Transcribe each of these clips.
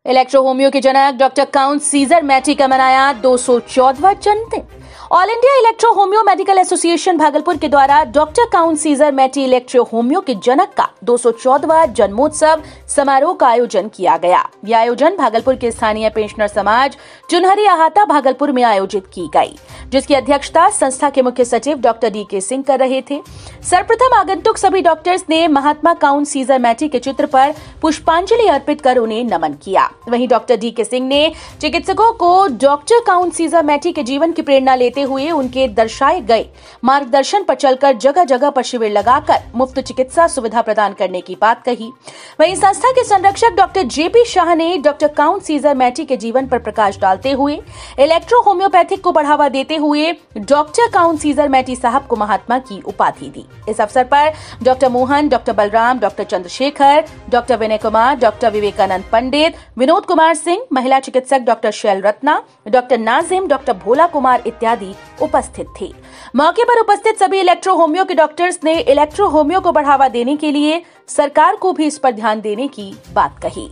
Electro homeo के जनक doctor count Caesar Mattei का मनाया 214वां जन्मदिन। All India electro homeo medical association Bhagalpur के द्वारा doctor count Caesar Mattei electro homeo के जनक का 214वां जन्मोत्सव समारोह का आयोजन किया गया। यह आयोजन भागलपुर के स्थानीय पेंशनर समाज चुनहरी अहाता भागलपुर में आयोजित की गई, जिसकी अध्यक्षता संस्था के मुख्य सचिव डॉक्टर DK सिंह कर रहे थे। सर्वप्रथम आगंतुक सभी डॉक्टर्स ने महात्मा काउंट सीजर मैटी के चित्र पर पुष्पांजलि अर्पित कर उन्हें नमन किया। वहीं डॉक्टर DK सिंह ने चिकित्सकों को डॉक्टर काउंट सीजर मैटी के जीवन की प्रेरणा लेते हुए उनके दर्शाए गए मार्गदर्शन पर चलकर जगह जगह पर शिविर लगाकर मुफ्त चिकित्सा सुविधा प्रदान करने की बात कही। वहीं संस्था के संरक्षक डॉक्टर JP शाह ने डॉक्टर काउंट सीजर मैटी के जीवन पर प्रकाश डालते हुए इलेक्ट्रो होम्योपैथिक को बढ़ावा देते हुए डॉक्टर काउंट सीजर मैटी साहब को महात्मा की उपाधि दी। इस अवसर पर doctor Mohan, doctor Balram, doctor Chandrashekhar, doctor Vinay Kumar, doctor Vivekanand Pandit, Vinod Kumar Singh, महिला चिकित्सक doctor Shail Ratna, doctor Nazim, doctor Bhola Kumar इत्यादि उपस्थित थे। मौके पर उपस्थित सभी इलेक्ट्रो होम्यो के डॉक्टर्स ने इलेक्ट्रो होम्यो को बढ़ावा देने के लिए सरकार को भी इस पर ध्यान देने की बात कही।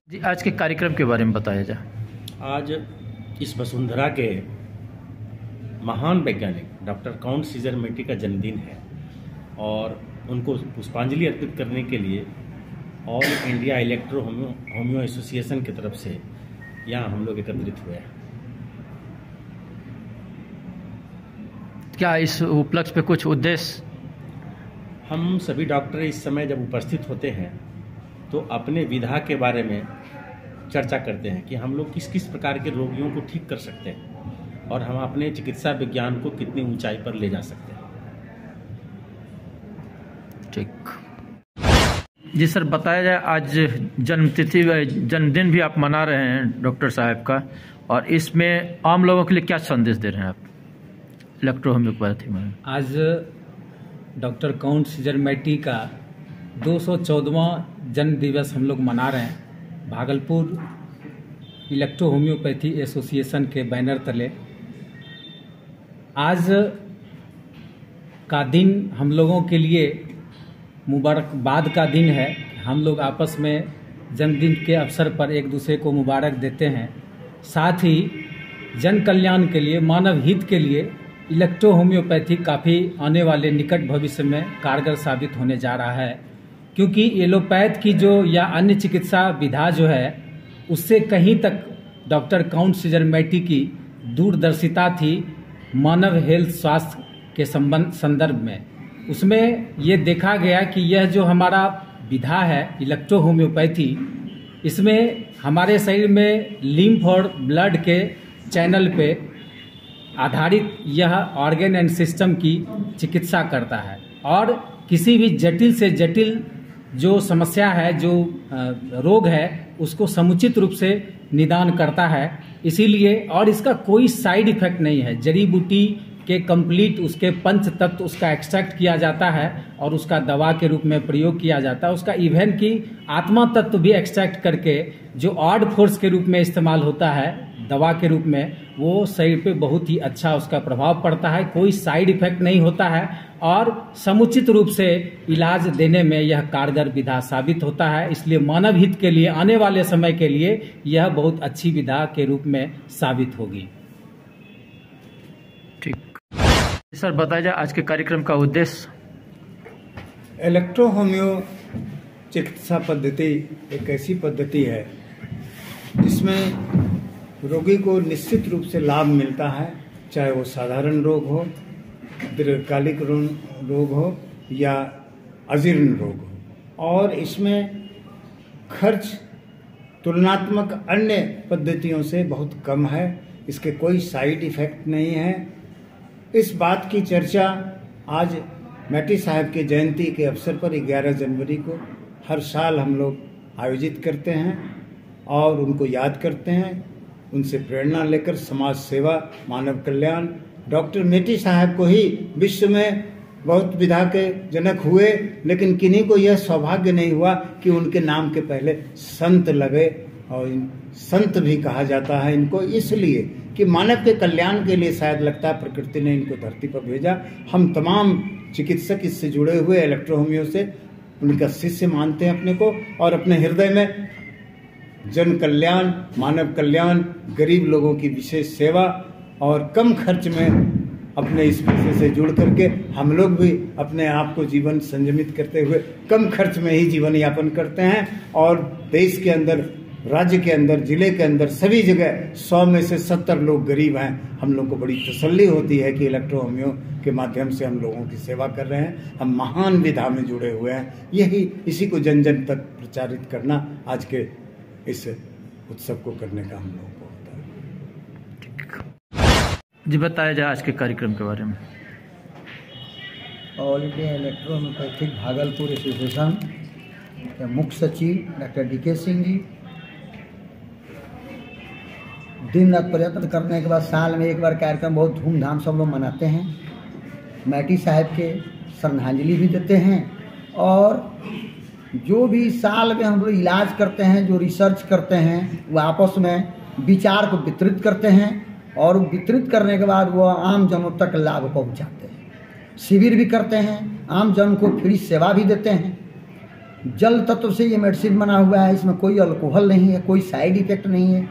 जी, आज के कार्यक्रम के बारे में बताया जाए। आज इस वसुंधरा के महान वैज्ञानिक डॉक्टर काउंट सीजर मैटी का जन्मदिन है और उनको पुष्पांजलि अर्पित करने के लिए all India electro homeo association की तरफ से यहाँ हम लोग एकत्रित हुए हैं। क्या इस उपलक्ष्य पे कुछ उद्देश्य? हम सभी डॉक्टर इस समय जब उपस्थित होते हैं तो अपने विधा के बारे में चर्चा करते हैं कि हम लोग किस किस प्रकार के रोगियों को ठीक कर सकते हैं और हम अपने चिकित्सा विज्ञान को कितनी ऊंचाई पर ले जा सकते हैं। ठीक जी सर, बताया जाए आज जन्मदिन भी आप मना रहे हैं डॉक्टर साहब का, और इसमें आम लोगों के लिए क्या संदेश दे रहे हैं आप इलेक्ट्रो होम्योपैथी में? आज डॉक्टर काउंट सीजर मैटी का 214वां जन्म दिवस हम लोग मना रहे हैं। भागलपुर इलेक्ट्रो होम्योपैथी एसोसिएशन के बैनर तले आज का दिन हम लोगों के लिए मुबारकबाद का दिन है। हम लोग आपस में जन्मदिन के अवसर पर एक दूसरे को मुबारक देते हैं। साथ ही जन कल्याण के लिए, मानव हित के लिए इलेक्ट्रो होम्योपैथी काफ़ी आने वाले निकट भविष्य में कारगर साबित होने जा रहा है, क्योंकि एलोपैथ की जो या अन्य चिकित्सा विधा जो है उससे कहीं तक डॉक्टर काउंट सीजर मैटी की दूरदर्शिता थी मानव हेल्थ स्वास्थ्य के संदर्भ में। उसमें ये देखा गया कि यह जो हमारा विधा है इलेक्ट्रो होम्योपैथी, इसमें हमारे शरीर में लिम्फ और ब्लड के चैनल पे आधारित यह ऑर्गन एंड सिस्टम की चिकित्सा करता है और किसी भी जटिल से जटिल जो समस्या है, जो रोग है, उसको समुचित रूप से निदान करता है। इसीलिए और इसका कोई साइड इफेक्ट नहीं है। जड़ी बूटी के कंप्लीट उसके पंच तत्व उसका एक्सट्रैक्ट किया जाता है और उसका दवा के रूप में प्रयोग किया जाता है। उसका इवन की आत्मा तत्व भी एक्सट्रैक्ट करके जो ऑड फोर्स के रूप में इस्तेमाल होता है दवा के रूप में, वो शरीर पे बहुत ही अच्छा उसका प्रभाव पड़ता है। कोई साइड इफेक्ट नहीं होता है और समुचित रूप से इलाज देने में यह कारगर विधा साबित होता है। इसलिए मानव हित के लिए आने वाले समय के लिए यह बहुत अच्छी विधा के रूप में साबित होगी। ठीक सर, बताया जाए आज के कार्यक्रम का उद्देश्य। इलेक्ट्रो होम्यो चिकित्सा पद्धति एक ऐसी पद्धति है जिसमें रोगी को निश्चित रूप से लाभ मिलता है, चाहे वो साधारण रोग हो, दीर्घकालिक रोग हो या अजीर्ण रोग हो। और इसमें खर्च तुलनात्मक अन्य पद्धतियों से बहुत कम है। इसके कोई साइड इफेक्ट नहीं है। इस बात की चर्चा आज मैटी साहब की जयंती के अवसर पर 11 जनवरी को हर साल हम लोग आयोजित करते हैं और उनको याद करते हैं। उनसे प्रेरणा लेकर समाज सेवा, मानव कल्याण, डॉक्टर मैटी साहब को ही विश्व में बहुत विधा के जनक हुए, लेकिन किन्हीं को यह सौभाग्य नहीं हुआ कि उनके नाम के पहले संत लगे। और संत भी कहा जाता है इनको इसलिए कि मानव के कल्याण के लिए शायद लगता है प्रकृति ने इनको धरती पर भेजा। हम तमाम चिकित्सक इससे जुड़े हुए इलेक्ट्रो होम्यो से उनका शिष्य मानते हैं अपने को और अपने हृदय में जन कल्याण, मानव कल्याण, गरीब लोगों की विशेष सेवा और कम खर्च में अपने इस पेशे से जुड़ करके हम लोग भी अपने आप को जीवन संयमित करते हुए कम खर्च में ही जीवन यापन करते हैं। और देश के अंदर, राज्य के अंदर, जिले के अंदर सभी जगह 100 में से 70 लोग गरीब हैं। हम लोग को बड़ी तसल्ली होती है कि इलेक्ट्रो होम्यो के माध्यम से हम लोगों की सेवा कर रहे हैं। हम महान विधा में जुड़े हुए हैं। इसी को जन जन तक प्रचारित करना आज के इस उत्सव को करने का हम लोगों को होता है। जी बताया जाए आज के कार्यक्रम के बारे में। All India electro homeopathic Bhagalpur association के मुख्य सचिव डॉक्टर DK सिंह जी दिन रात प्रयत्न करने के बाद साल में एक बार कार्यक्रम बहुत धूमधाम सब लोग मनाते हैं। मैटी साहब के श्रद्धांजलि भी देते हैं और जो भी साल में हम लोग इलाज करते हैं, जो रिसर्च करते हैं, वो आपस में विचार को वितरित करते हैं और वितरित करने के बाद वो आम जनों तक लाभ पहुंचाते हैं। शिविर भी करते हैं, आम जन को फ्री सेवा भी देते हैं। जल तत्व से ये मेडिसिन बना हुआ है, इसमें कोई अल्कोहल नहीं है, कोई साइड इफेक्ट नहीं है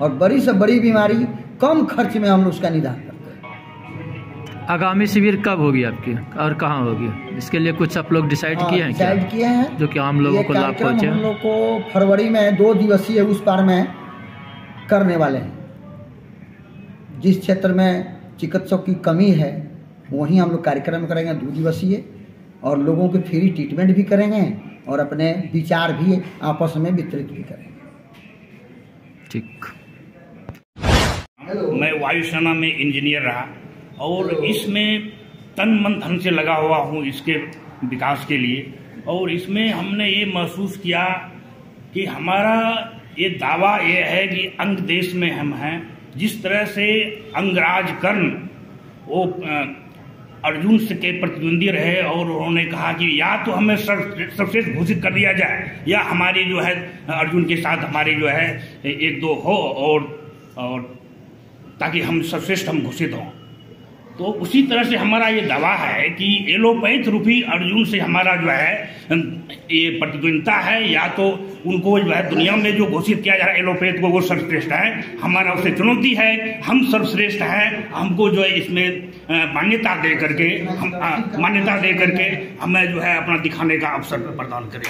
और बड़ी से बड़ी बीमारी कम खर्च में हम लोग उसका निदान करते हैं। आगामी शिविर कब होगी आपकी और कहाँ होगी? इसके लिए कुछ आप लोग डिसाइड किए हैं? डिसाइड किए हैं जो कि आम लोगों को लाभ पहुँचे। हम लोग को फरवरी में 2 दिवसीय उस पार में करने वाले हैं। जिस क्षेत्र में चिकित्सक की कमी है वहीं हम लोग कार्यक्रम करेंगे 2 दिवसीय और लोगों को फ्री ट्रीटमेंट भी करेंगे और अपने विचार भी आपस में वितरित भी करेंगे। ठीक। मैं वायुसेना में इंजीनियर रहा और इसमें तन मन धन से लगा हुआ हूँ इसके विकास के लिए। और इसमें हमने ये महसूस किया कि हमारा ये दावा ये है कि अंग देश में हम हैं। जिस तरह से अंगराज कर्ण वो अर्जुन से के प्रतिद्वंदी रहे और उन्होंने कहा कि या तो हमें सर्वश्रेष्ठ घोषित कर दिया जाए या हमारी जो है अर्जुन के साथ हमारी जो है 1-2 हो और ताकि हम सर्वश्रेष्ठ हम घोषित हों। तो उसी तरह से हमारा ये दावा है कि एलोपैथ रूपी अर्जुन से हमारा जो है ये प्रतिद्वंदिता है। या तो उनको जो है दुनिया में जो घोषित किया जा रहा है एलोपैथ को वो सर्वश्रेष्ठ है, हमारा उसे चुनौती है, हम सर्वश्रेष्ठ हैं। हमको जो है इसमें मान्यता दे करके हमें जो है अपना दिखाने का अवसर प्रदान करें।